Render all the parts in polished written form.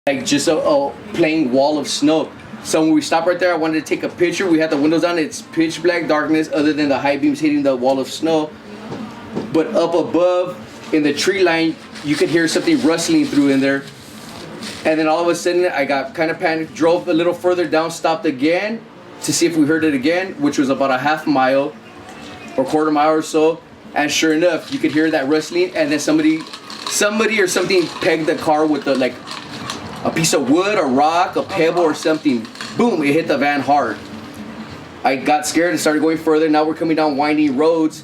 like just a plain wall of snow. So when we stopped right there, I wanted to take a picture. We had the windows down. It's pitch black darkness other than the high beams hitting the wall of snow. But up above in the tree line, you could hear something rustling through in there. And then all of a sudden, I got kind of panicked, drove a little further down, stopped again to see if we heard it again, which was about a half mile or quarter mile or so. And sure enough, you could hear that rustling. And then somebody or something pegged the car with the, like, a piece of wood, a rock, a pebble, or something. Boom, it hit the van hard. I got scared and started going further. Now we're coming down winding roads.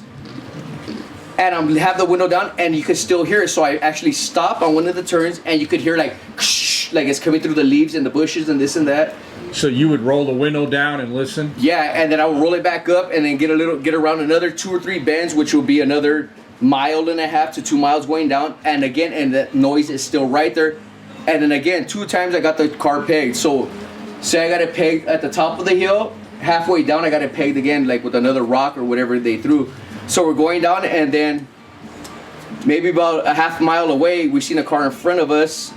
And I have the window down, and you could still hear it. So I actually stopped on one of the turns, and you could hear like it's coming through the leaves and the bushes and this and that. So you would roll the window down and listen? Yeah, and then I would roll it back up, and then get around another 2 or 3 bends, which will be another 1.5 miles to 2 miles going down. And again, and the noise is still right there. And then again, 2 times I got the car pegged. So say I got it pegged at the top of the hill, halfway down I got it pegged again, like with another rock or whatever they threw. So we're going down, and then maybe about a half mile away, we seen a car in front of us,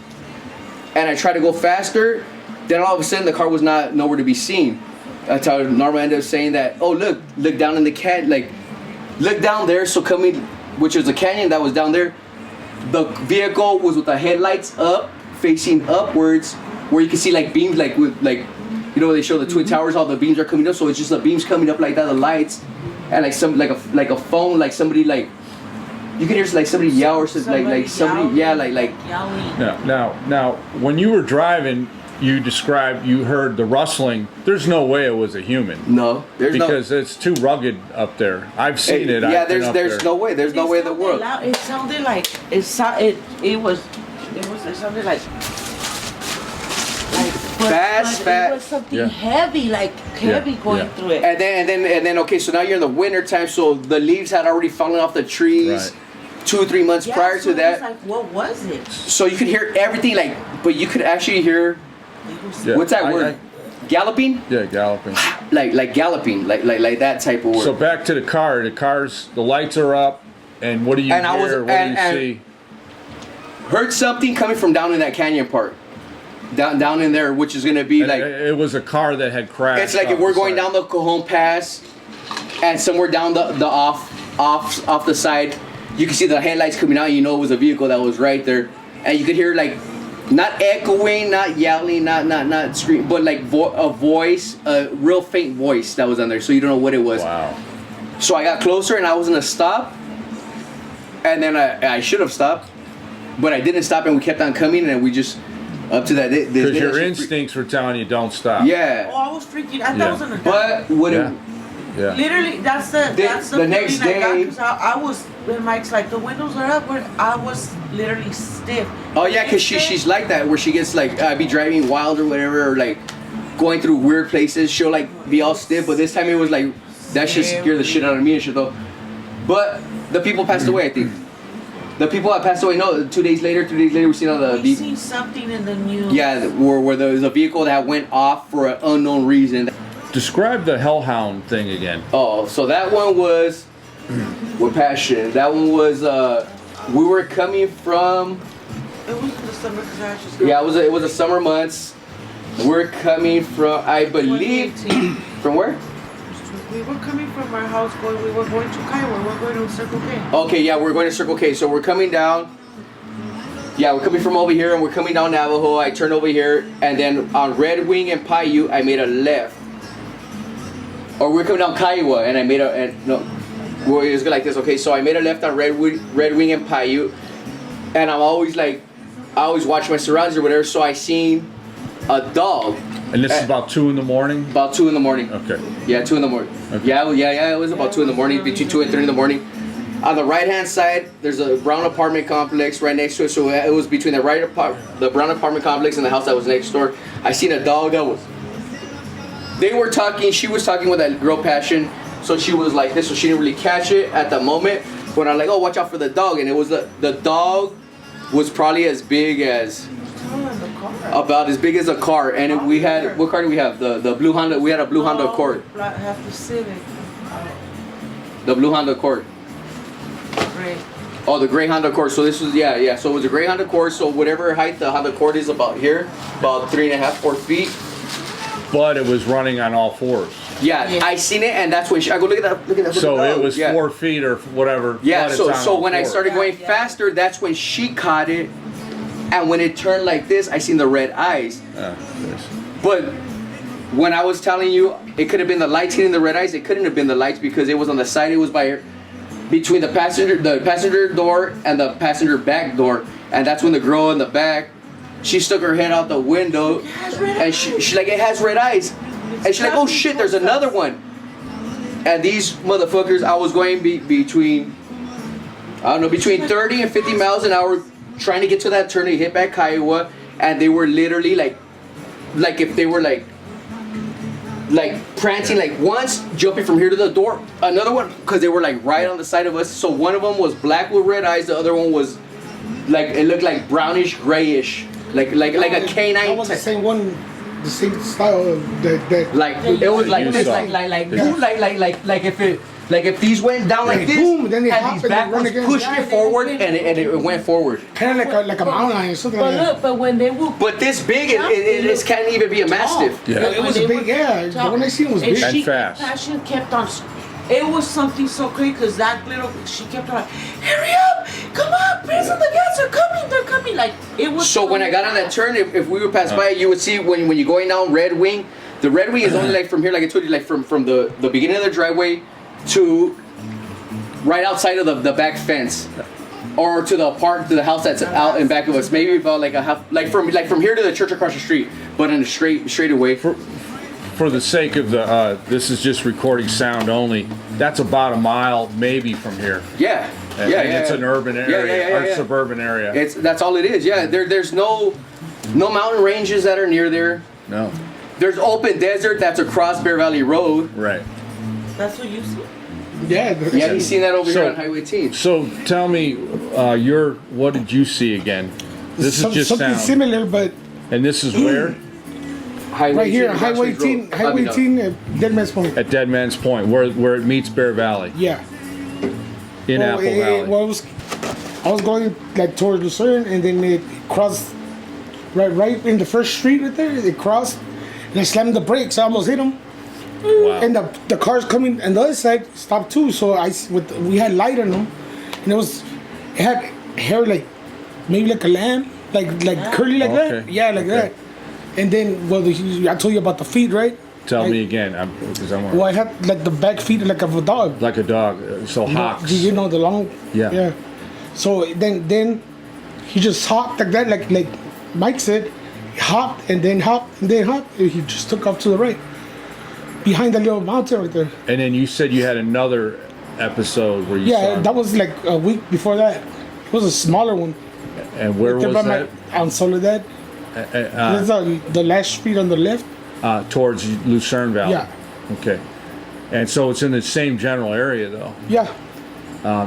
and I tried to go faster. Then all of a sudden, the car was nowhere to be seen. That's how Norma ended up saying that. Oh, look down in the canyon, like look down there. So coming, which was a canyon that was down there, the vehicle was with the headlights up, facing upwards, where you can see like beams, like with like, you know, they show the Twin Towers, all the beams are coming up. So it's just the beams coming up like that, the lights. And like a phone, like somebody, like you can hear like somebody yell or something, like somebody, yeah, like yelling. Now when you were driving, you described you heard the rustling. There's no way it was a human. No, because it's too rugged up there. I've seen it. Yeah, there's no way. There's no way in the world. It sounded like it sounded like fast. It was something heavy, going through it. And then okay, so now you're in the winter time, so the leaves had already fallen off the trees. Right. 2 or 3 months prior to that. Like, what was it? So you could hear everything, like, but you could actually hear what's that word? Galloping? Yeah, galloping. like galloping, like that type of word. So back to the car. The lights are up, and what do you hear? What do you see? Heard something coming from down in that canyon part. Down in there, which is gonna be like it was a car that had crashed. It's like if we're going down the Cajon Pass, and somewhere down the off the side, you can see the headlights coming out. You know it was a vehicle that was right there, and you could hear like not echoing, not yelling, not screaming, but like a voice, a real faint voice that was on there. So you don't know what it was. Wow. So I got closer, and I was gonna stop, and then I should have stopped, but I didn't stop, and we kept on coming, and we just. Up to that, because your instincts were telling you don't stop. Yeah. Oh, I was freaking. I thought it was on the. But what? Yeah. Literally, that's the next day. I was when Mike's like the windows are up. I was literally stiff. Oh yeah, because she's like that, where she gets like be driving wild or whatever, or like going through weird places. She'll like be all stiff, but this time it was like that shit scared the shit out of me and shit though. But the people passed away, I think. The people that passed away, no, 2 days later, we seen on the... We seen something in the news. Yeah, where there was a vehicle that went off for an unknown reason. Describe the Hellhound thing again. Oh, so that one was... with passion. That one was, we were coming from... It was in the summer, because I just... Yeah, it was a summer months. We're coming from, I believe... From where? We were coming from our house, we were going to Kiowa, we were going to Circle K. Okay, yeah, we're going to Circle K. So we're coming down. Yeah, we're coming from over here, and we're coming down Navajo. I turned over here, and then on Red Wing and Paiute, I made a left. Or we're coming down Kiowa, and I made well, it was like this. Okay, so I made a left on Red Wing and Paiute, and I always watch my surroundings or whatever. So I seen a dog. And this is about 2 in the morning? About 2 in the morning. Okay. Yeah, 2 in the morning. Okay. Yeah, it was about 2 in the morning, between 2 and 3 in the morning. On the right-hand side, there's a brown apartment complex right next to it. So it was between the brown apartment complex and the house that was next door. I seen a dog that was... They were talking, she was talking with that girl Passion. So she was like this, so she didn't really catch it at the moment. But I'm like, oh, watch out for the dog. And it was the dog was probably as big as... About as big as a car, and we had, what car do we have? The blue Honda. We had a blue Honda Accord. Have the Civic. The blue Honda Accord. Great. Oh, the gray Honda Accord. So this was yeah. So it was a gray Honda Accord. So whatever height the Honda Accord is about here, about 3.5, 4 feet. But it was running on all fours. Yeah, I seen it, and that's when I go look at that. Look at that. So it was yeah. 4 feet or whatever. Yeah. but it's on So all when I fours. started going faster, that's when she caught it, and when it turned like this, I seen the red eyes. But when I was telling you, it could have been the lights hitting the red eyes. It couldn't have been the lights because it was on the side. It was between the passenger door and the passenger back door, and that's when the girl in the back, she stuck her head out the window, and she like, it has red eyes, and she's like, oh shit, there's another one. And these motherfuckers, I was going between 30 and 50 miles an hour, trying to get to that turn to hit back Kiowa, and they were literally like if they were like prancing, like once jumping from here to the door, another one, because they were like right on the side of us. So one of them was black with red eyes, the other one was like, it looked like brownish grayish, like a canine. That was the same one, the same style of that. Like it was like You this, saw. like if these went down like this, boom, then they hop and these and they back run ones again. pushed Yeah, it forward, and it went forward. Kind of like a mountain lion or something like But that. look, but when they were But this big, it can't even be a mastiff. Yeah. It was a big, yeah. The one I seen was big. And she fast. Passion kept on. It was something so crazy because that little, she kept on like, hurry up, come on, press on the gas, they're coming. Like it was. So when I got on that turn, if we would pass by, you would see when you're going down Red Wing, the Red Wing is only like from here, like I told you, like from the beginning of the driveway to right outside of the back fence, or to the house that's out in back of us. Maybe about like a half, like from here to the church across the street, but in a straight away. For the sake of the, this is just recording sound only. That's about a mile maybe from here. Yeah. And it's an urban area or suburban area. That's all it is. Yeah. There's no mountain ranges that are near there. No. There's open desert that's across Bear Valley Road. Right. That's what you see. Yeah. Yeah, he's seen that over So- here on Highway 10. So tell me, what did you see again? This is just something sound. similar, but And this is where? right here, Highway 10, Dead Man's Point. At Dead Man's Point, where it meets Bear Valley Yeah. in Apple Valley. I was going like towards Lucerne, and then it crossed right in the first street right there. It crossed, and I slammed the brakes. I almost hit him. Wow. And the cars coming on the other side stopped too. So we had light on them, and it had hair like maybe like a lamb, like curly like Okay. that. Yeah, like Okay. that. And then I told you about the feet, right? Tell me again, because I want Well, I had like the back feet like of a dog. like a dog. So hawks. You know the long. Yeah. Yeah. So then he just hopped like that, like Mike said, hopped and then hopped and then hopped. And he just took off to the right, behind the little mountain right there. And then you said you had another episode where you saw Yeah, him. that was like a week before that. It was a smaller one. And where Right was there by that? on Soledad. This is the last street on the left. Towards Lucerne Valley. Yeah. Okay. And so it's in the same general area, though. Yeah.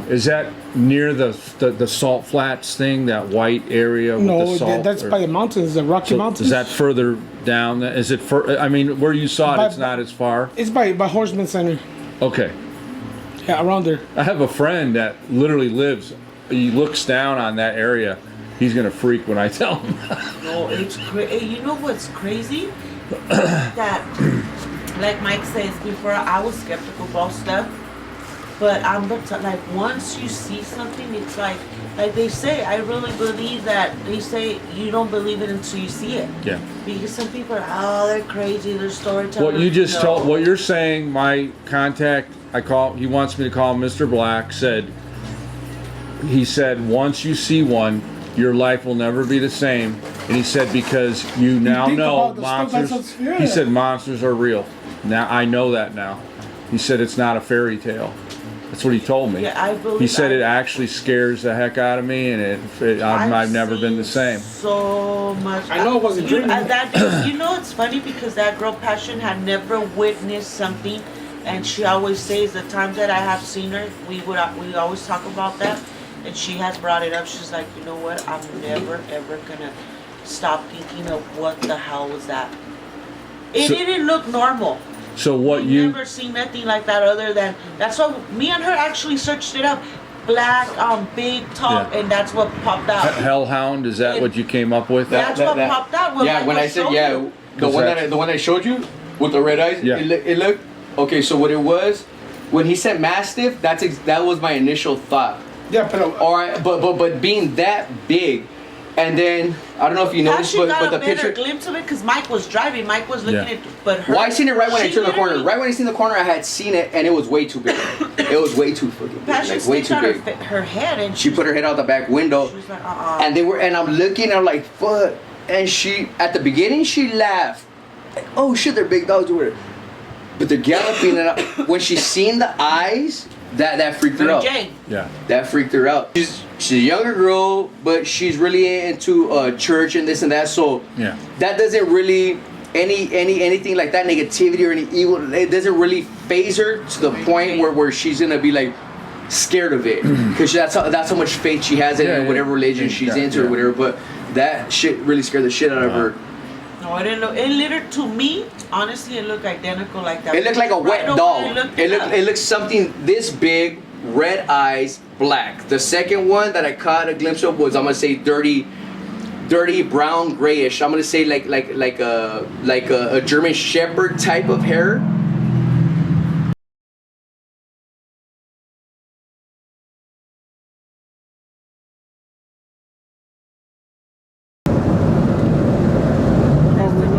Is that near the Salt Flats thing, that white area with No, the salt? that's or- by the mountains, the Rocky so Mountains. is that further down? Is it? I mean, where you saw it, it's not as far. It's by Horseman Center. Okay. Yeah, around there. I have a friend that literally lives. He looks down on that area. He's gonna freak when I tell him. No, it's crazy. You know what's crazy? That, like Mike says before, I was skeptical about stuff. But I'm like, once you see something, it's like they say, I really believe that they say you don't believe it until you see it. Yeah. Because some people are, they're crazy, they're storytellers. What you just No. told, what you're saying, my contact, he wants me to call Mr. Black, he said, once you see one, your life will never be the same. And he said, because you now think know about the stuff monsters, that's- yeah. he said, monsters are real. Now, I know that now. He said, it's not a fairy tale. That's what he told me. Yeah, I believe. He said it actually scares the heck out of me, and I've never been the same. So much. I know it wasn't dreaming. You know, it's funny because that girl Passion had never witnessed something, and she always says the times that I have seen her, we always talk about that, and she has brought it up. She's like, you know what? I'm never ever gonna stop thinking of what the hell was that. It didn't look normal. So what We've you never seen nothing like that other than that's why me and her actually searched it up. black, big, tall, Yeah. and that's what popped out. Hellhound, is that what you came up with? That's what popped out. Yeah, when I said the one that I showed you with the red eyes. Yeah. It looked okay. So what it was, when he said mastiff, that was my initial thought. Yeah, but being that big, and then I don't know if you noticed, but the picture. Glimpse of it because Mike was driving. Mike was looking at, but her. Well, I seen it right when I turned the corner. Right when I seen the corner, I had seen it, and it was way too big. It was way too fucking big, Passion like way too big. her head, and She put her head out the back window, she was like, and I'm looking, I'm like, fuck. And she, at the beginning, she laughed. Like, oh shit, they're big dogs or whatever. But they're galloping, and when she seen the eyes, that freaked her out. Jane. Yeah. That freaked her out. She's a younger girl, but she's really into church and this and that. So Yeah. that doesn't really anything like that, negativity or any evil. It doesn't really phase her to the point where she's gonna be like scared of it, because that's how much faith she has in whatever religion she's into or whatever. But that shit really scared the shit out of her. No, I didn't know. It literally, to me, honestly, it looked identical like that. It looked like a wet doll. It looked something this big, red eyes, black. The second one that I caught a glimpse of was, I'm gonna say, dirty brown grayish. I'm gonna say like a German Shepherd type of hair.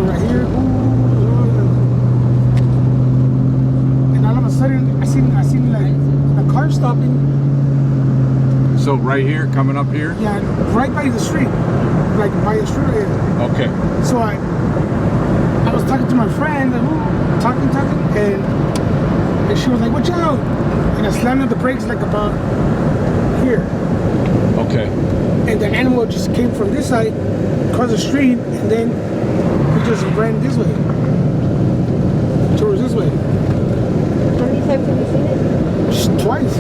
right here. And all of a sudden, I seen like the car stopping. So right here, coming up here? Yeah, right by the street, like by the street right here. Okay. So I was talking to my friend, and talking, and she was like, "Watch out!" And I slammed on the brakes like about here. Okay. And the animal just came from this side, across the street, and then he just ran this way, towards this way. How many times have you seen it? Just twice.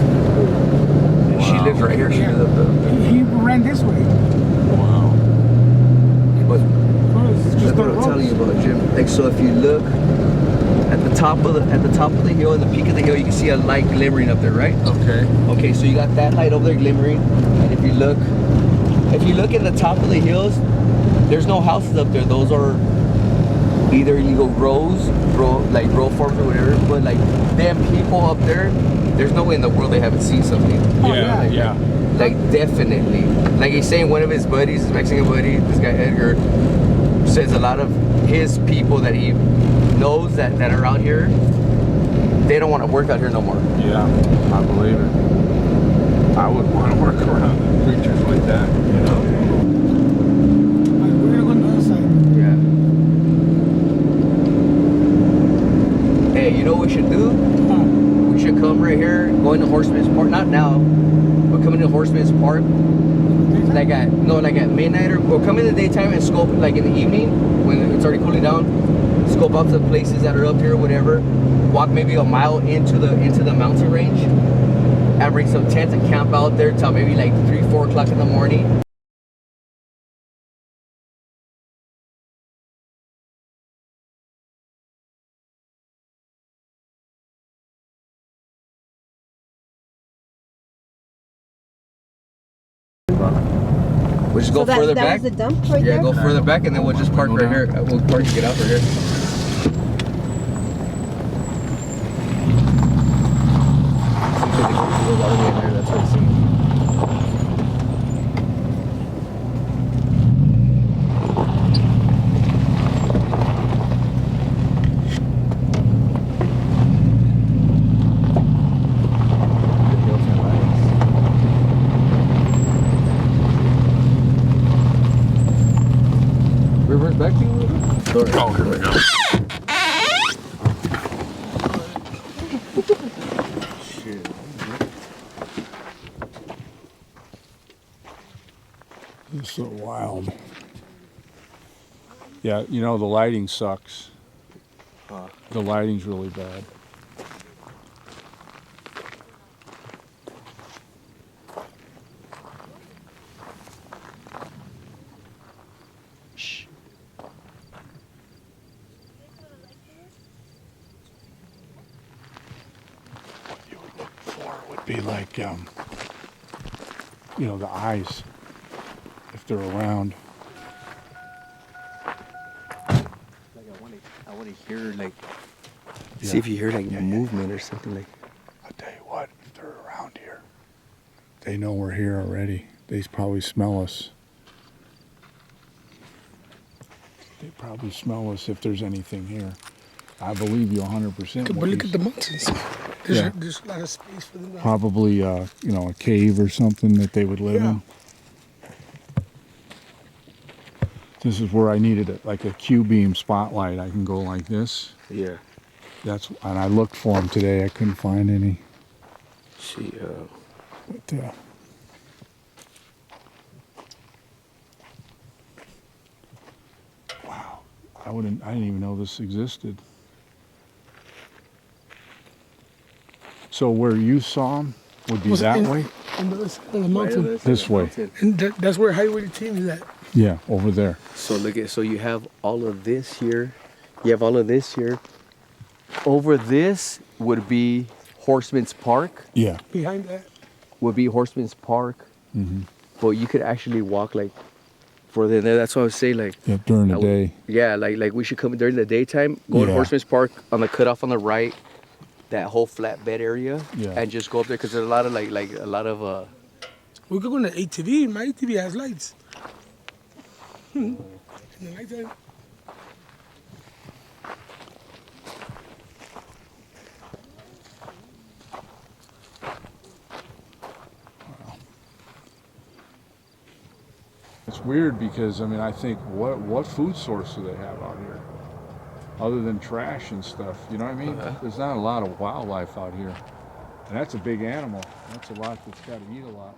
She lives right here. She lives up there. He ran this way. Wow. But It's just that's what I'm telling you about, Jim. Like, so if you look at the top of the hill, in the peak of the hill, you can see a light glimmering up there, right? Okay. Okay, so you got that light over there glimmering, and if you look in the top of the hills, there's no houses up there. Those are either illegal grow farms or whatever. But like them people up there, there's no way in the world they haven't seen something. Yeah. Like definitely. Like he's saying, one of his buddies, his Mexican buddy, this guy Edgar, says a lot of his people that he knows that are out here, they don't want to work out here no more. Yeah, I believe it. I wouldn't want to work around creatures like that, you know? We're gonna go on the other side. Yeah. Hey, you know what we should do? We should come right here, go into Horseman's Park. Not now, but come into Horseman's Park. Like at midnight, or come in the daytime and scope, like in the evening when it's already cooling down. Scope out the places that are up here, or whatever. Walk maybe a mile into the mountain range, and bring some tents and camp out there till maybe like 3-4 o'clock in the morning. We'll just go So further that back. was the dump right Yeah, there? go further back, and then we'll just park right here. We'll park and get out right here. Because it goes all the way in there, that's what it seems. Reverse back to you? Oh, here we go. It's so wild. Yeah, you know, the lighting sucks. The lighting's really bad. What you would look for would be like you know, the eyes, if they're around. Like I want to hear like, see if you hear like movement or something like. I'll tell you what, if they're around here, they know we're here already. They probably smell us. They probably smell us if there's anything here. I believe you 100%. But look at the mountains. There's a lot of space for them. Probably, you know, a cave or something that they would live in. This is where I needed like a Q-beam spotlight. I can go like this. Yeah. And I looked for them today. I couldn't find any. See. But, wow. I didn't even know this existed. So where you saw them would be that way? On the other side of the mountain. This way. And that's where Highway 10 is at. Yeah, over there. So look at, so you have all of this here. You have all of this here. Over this would be Horseman's Park. Yeah. Behind that. Would be Horseman's Park. Mm-hmm. But you could actually walk like further there. That's what I was saying. Like During the day. Yeah, like we should come during the daytime. Go to Horseman's Park on the cutoff on the right. That whole flat bed area. Yeah. And just go up there because there's a lot of like a lot of. We could go on the ATV. My ATV has lights. In the nighttime. It's weird because, I mean, I think, what food source do they have out here? Other than trash and stuff, you know what I mean? There's not a lot of wildlife out here. And that's a big animal. That's a lot that's got to eat a lot.